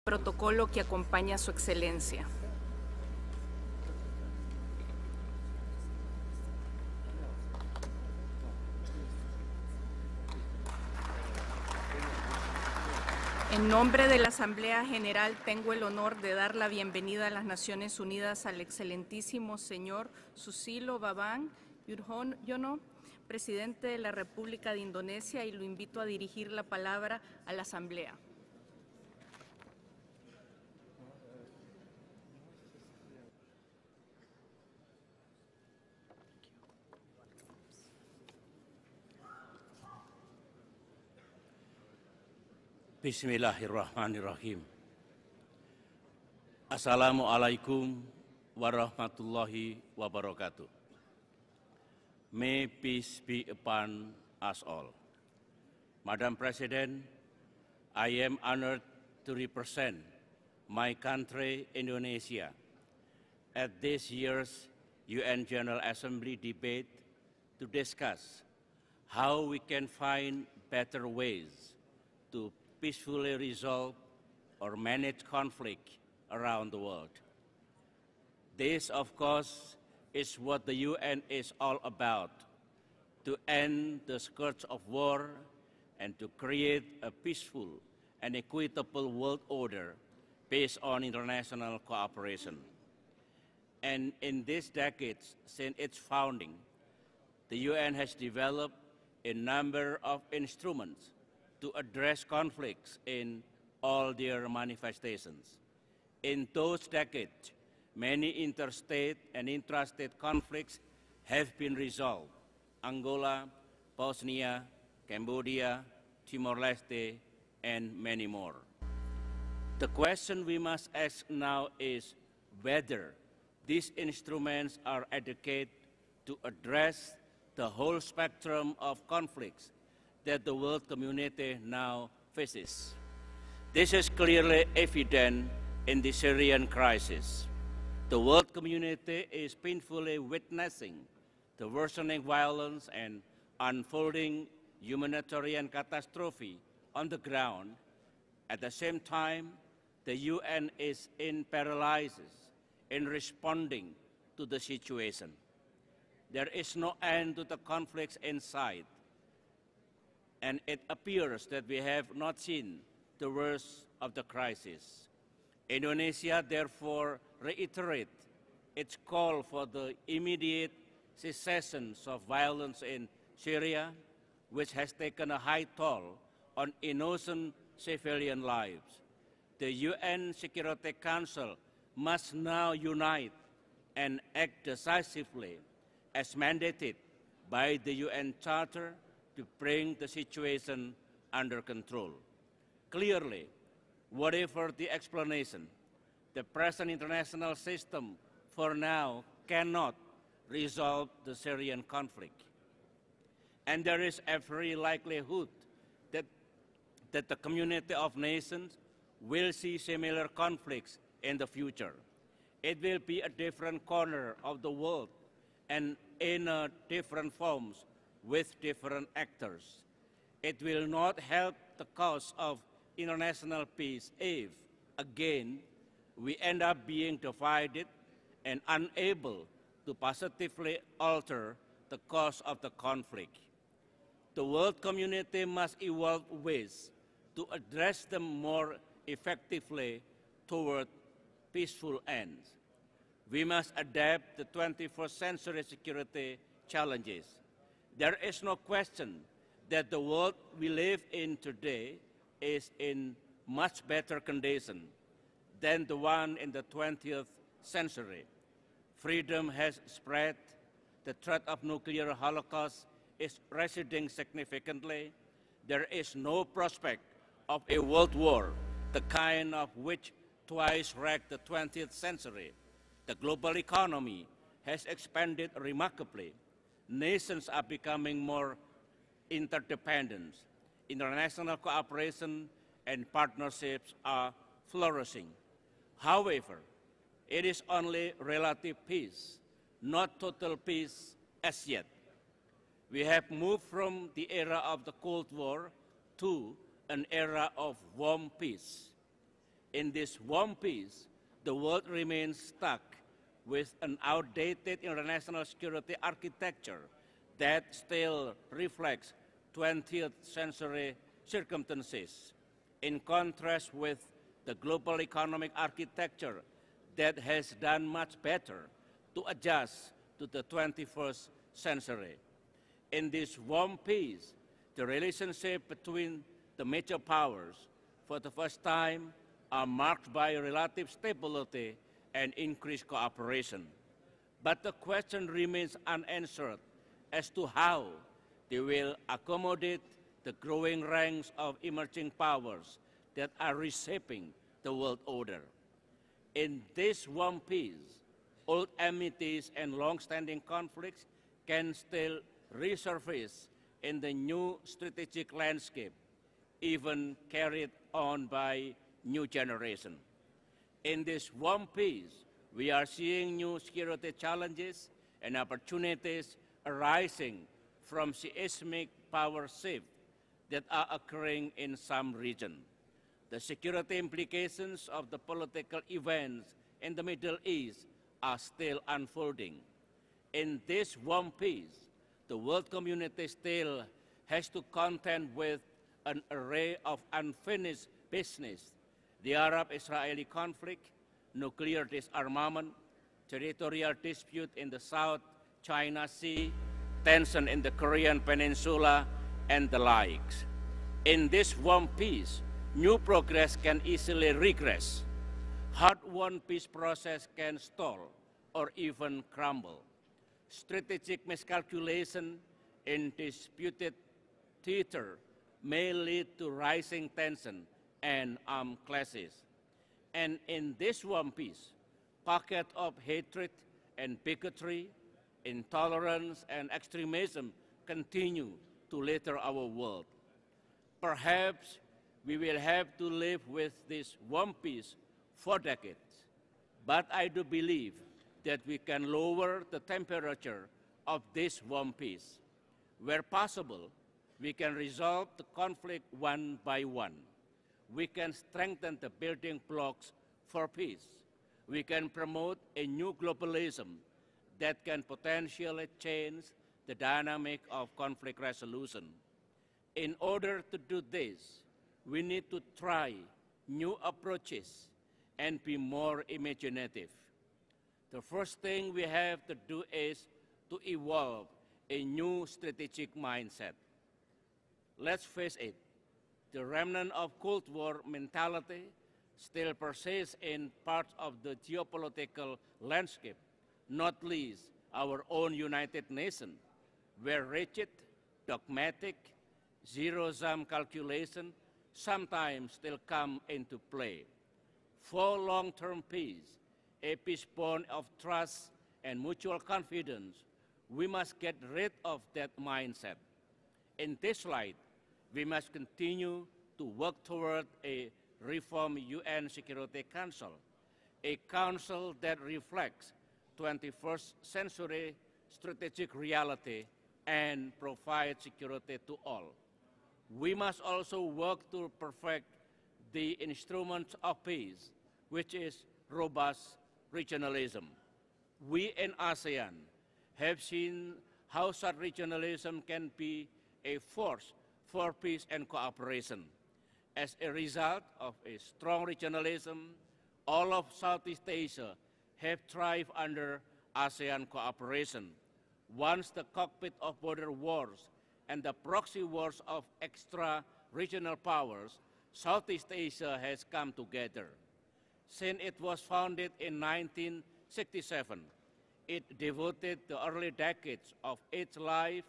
protocolo que acompaña a su excelencia. En nombre de la Asamblea General, tengo el honor de dar la bienvenida a las Naciones Unidas al excelentísimo señor Susilo Bambang Yudhoyono, presidente de la República de Indonesia, y lo invito a dirigir la palabra a la Asamblea. Bismillahirrahmanirrahim. Assalamualaikum warahmatullahi wabarakatuh. May peace be upon us all. Madam President, I am honored to represent my country, Indonesia, at this year's UN General Assembly debate to discuss how we can find better ways to peacefully resolve or manage conflict around the world. This, of course, is what the UN is all about, to end the scourge of war and to create a peaceful and equitable world order based on international cooperation. And in these decades since its founding, the UN has developed a number of instruments to address conflicts in all their manifestations. In those decades, many interstate and intrastate conflicts have been resolved: Angola, Bosnia, Cambodia, Timor-Leste, and many more. The question we must ask now is whether these instruments are adequate to address the whole spectrum of conflicts that the world community now faces. This is clearly evident in the Syrian crisis. The world community is painfully witnessing the worsening violence and unfolding humanitarian catastrophe on the ground. At the same time, the UN is in paralysis in responding to the situation. There is no end to the conflicts in sight, and it appears that we have not seen the worst of the crisis. Indonesia therefore reiterates its call for the immediate cessation of violence in Syria, which has taken a high toll on innocent civilian lives. The UN Security Council must now unite and act decisively as mandated by the UN Charter to bring the situation under control. Clearly, whatever the explanation, the present international system for now cannot resolve the Syrian conflict. And there is every likelihood that the community of nations will see similar conflicts in the future. It will be a different corner of the world and in different forms with different actors. It will not help the cause of international peace if, again, we end up being divided and unable to positively alter the cause of the conflict. The world community must evolve ways to address them more effectively toward peaceful ends. We must adapt the 21st century security challenges. There is no question that the world we live in today is in much better condition than the one in the 20th century. Freedom has spread, the threat of nuclear holocaust is receding significantly. There is no prospect of a world war, the kind of which twice wrecked the 20th century. The global economy has expanded remarkably. Nations are becoming more interdependent. International cooperation and partnerships are flourishing. However, it is only relative peace, not total peace as yet. We have moved from the era of the Cold War to an era of warm peace. In this warm peace, the world remains stuck with an outdated international security architecture that still reflects 20th century circumstances, in contrast with the global economic architecture that has done much better to adjust to the 21st century. In this warm peace, the relationship between the major powers, for the first time, are marked by relative stability and increased cooperation. But the question remains unanswered as to how they will accommodate the growing ranks of emerging powers that are reshaping the world order. In this warm peace, old enmities and long-standing conflicts can still resurface in the new strategic landscape, even carried on by new generation. In this warm peace, we are seeing new security challenges and opportunities arising from seismic power shifts that are occurring in some regions. The security implications of the political events in the Middle East are still unfolding. In this warm peace, the world community still has to contend with an array of unfinished business: the Arab-Israeli conflict, nuclear disarmament, territorial dispute in the South China Sea, tension in the Korean Peninsula, and the likes. In this warm peace, new progress can easily regress. Hard-won peace process can stall or even crumble. Strategic miscalculation in disputed theater may lead to rising tension and armed clashes. And in this warm peace, pockets of hatred and bigotry, intolerance and extremism continue to litter our world. Perhaps we will have to live with this warm peace for decades, but I do believe that we can lower the temperature of this warm peace. Where possible, we can resolve the conflict one by one. We can strengthen the building blocks for peace. We can promote a new globalism that can potentially change the dynamic of conflict resolution. In order to do this, we need to try new approaches and be more imaginative. The first thing we have to do is to evolve a new strategic mindset. Let's face it, the remnant of Cold War mentality still persists in parts of the geopolitical landscape, not least our own United Nations, where rigid, dogmatic, zero-sum calculation sometimes still come into play. For long-term peace, a peace born of trust and mutual confidence, we must get rid of that mindset. In this light, we must continue to work toward a reformed UN Security Council, a council that reflects 21st century strategic reality and provides security to all. We must also work to perfect the instruments of peace, which is robust regionalism. We in ASEAN have seen how such regionalism can be a force for peace and cooperation. As a result of a strong regionalism, all of Southeast Asia have thrived under ASEAN cooperation. Once the cockpit of border wars and the proxy wars of extra-regional powers, Southeast Asia has come together. Since it was founded in 1967, it devoted the early decades of its life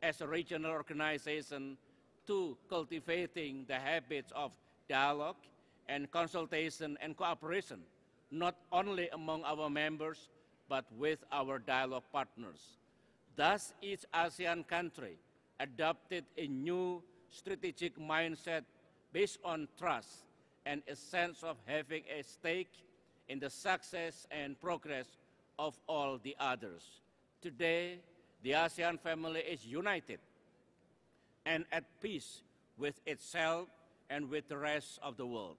as a regional organization to cultivating the habits of dialogue and consultation and cooperation, not only among our members, but with our dialogue partners. Thus, each ASEAN country adopted a new strategic mindset based on trust and a sense of having a stake in the success and progress of all the others. Today, the ASEAN family is united and at peace with itself and with the rest of the world.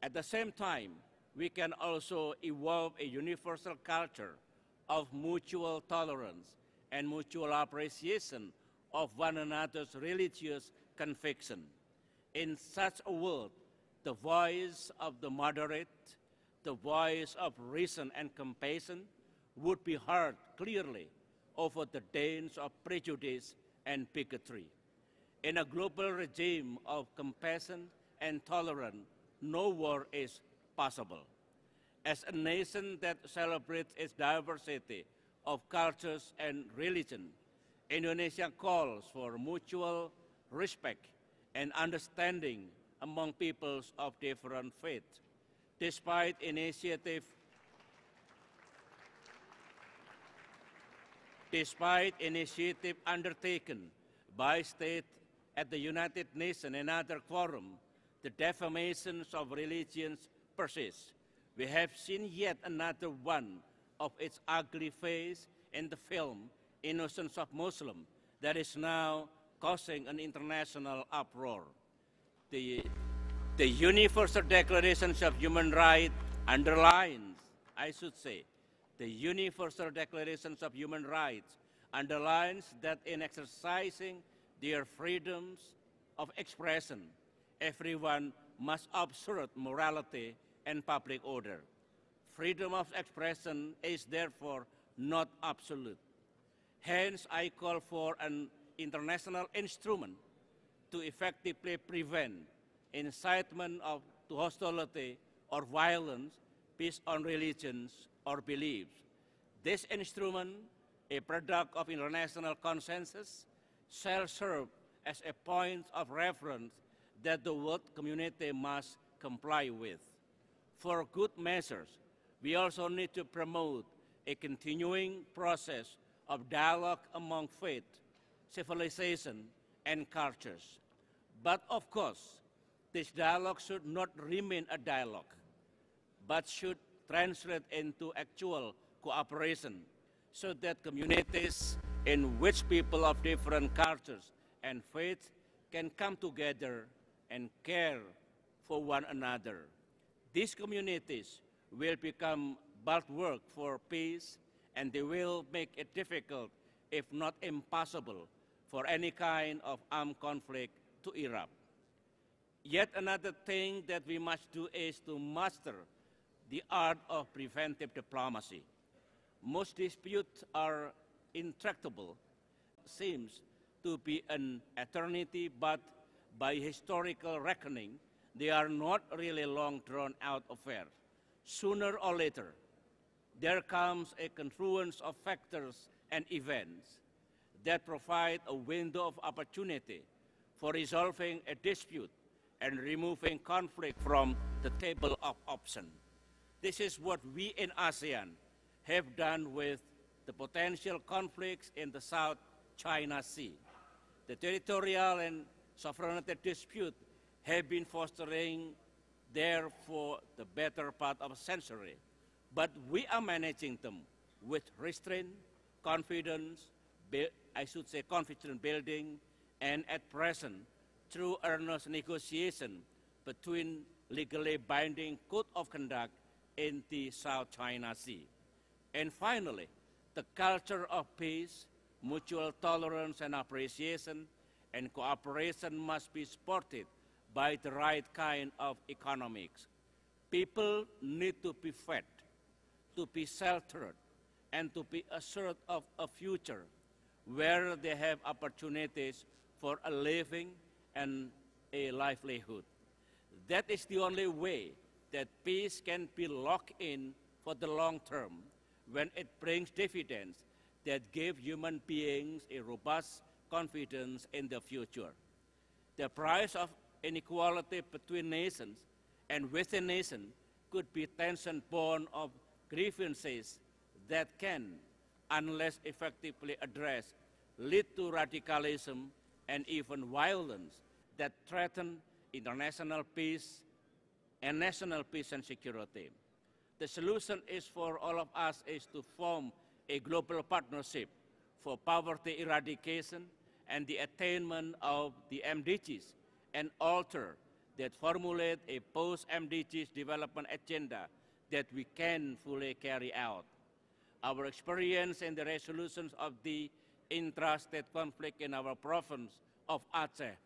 At the same time, we can also evolve a universal culture of mutual tolerance and mutual appreciation of one another's religious conviction. In such a world, the voice of the moderate, the voice of reason and compassion would be heard clearly over the dens of prejudice and bigotry. In a global regime of compassion and tolerance, no war is possible. As a nation that celebrates its diversity of cultures and religion, Indonesia calls for mutual respect and understanding among peoples of different faiths. Despite initiative undertaken by states at the United Nations and other forums, the defamations of religions persist. We have seen yet another one of its ugly face in the film Innocence of Muslims that is now causing an international uproar. The Universal Declaration of Human Rights underlines, the Universal Declaration of Human Rights underlines that in exercising their freedoms of expression, everyone must observe morality and public order. Freedom of expression is therefore not absolute. Hence, I call for an international instrument to effectively prevent incitement to hostility or violence based on religions or beliefs. This instrument, a product of international consensus, shall serve as a point of reference that the world community must comply with. For good measures, we also need to promote a continuing process of dialogue among faith, civilization, and cultures. But of course, this dialogue should not remain a dialogue, but should translate into actual cooperation so that communities in which people of different cultures and faiths can come together and care for one another. These communities will become bulwark for peace, and they will make it difficult, if not impossible, for any kind of armed conflict to erupt. Yet another thing that we must do is to master the art of preventive diplomacy. Most disputes are intractable, seems to be an eternity, but by historical reckoning, they are not really long drawn-out affairs. Sooner or later, there comes a confluence of factors and events that provide a window of opportunity for resolving a dispute and removing conflict from the table of options. This is what we in ASEAN have done with the potential conflicts in the South China Sea. The territorial and sovereignty dispute have been fostering there for the better part of a century, but we are managing them with restraint, confidence, confidence building, and at present, through earnest negotiation between legally binding code of conduct in the South China Sea. And finally, the culture of peace, mutual tolerance and appreciation, and cooperation must be supported by the right kind of economics. People need to be fed, to be sheltered, and to be assured of a future where they have opportunities for a living and a livelihood. That is the only way that peace can be locked in for the long term, when it brings dividends that give human beings a robust confidence in the future. The price of inequality between nations and within nations could be tension born of grievances that can, unless effectively addressed, lead to radicalism and even violence that threaten international peace and national peace and security. The solution is for all of us is to form a global partnership for poverty eradication and the attainment of the MDGs and alter that formulate a post-MDGs development agenda that we can fully carry out. Our experience in the resolutions of the intrastate conflict in our province of Aceh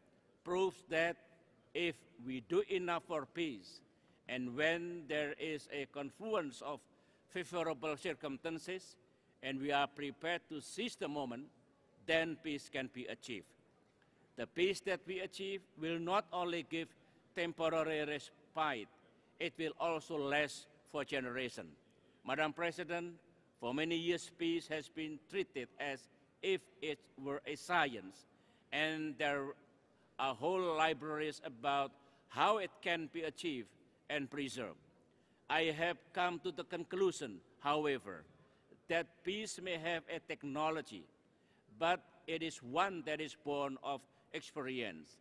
proves that if we do enough for peace, and when there is a confluence of favorable circumstances, and we are prepared to seize the moment, then peace can be achieved. The peace that we achieve will not only give temporary respite, it will also last for generations. Madam President, for many years peace has been treated as if it were a science, and there are whole libraries about how it can be achieved and preserved. I have come to the conclusion, however, that peace may have a technology, but it is one that is born of experience.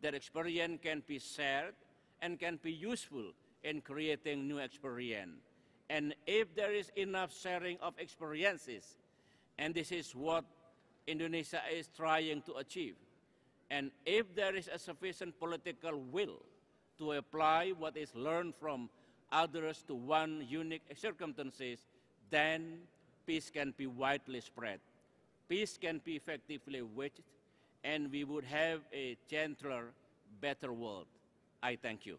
That experience can be shared and can be useful in creating new experience. And if there is enough sharing of experiences, and this is what Indonesia is trying to achieve, and if there is a sufficient political will to apply what is learned from others to one unique circumstances, then peace can be widely spread. Peace can be effectively waged, and we would have a gentler, better world. I thank you.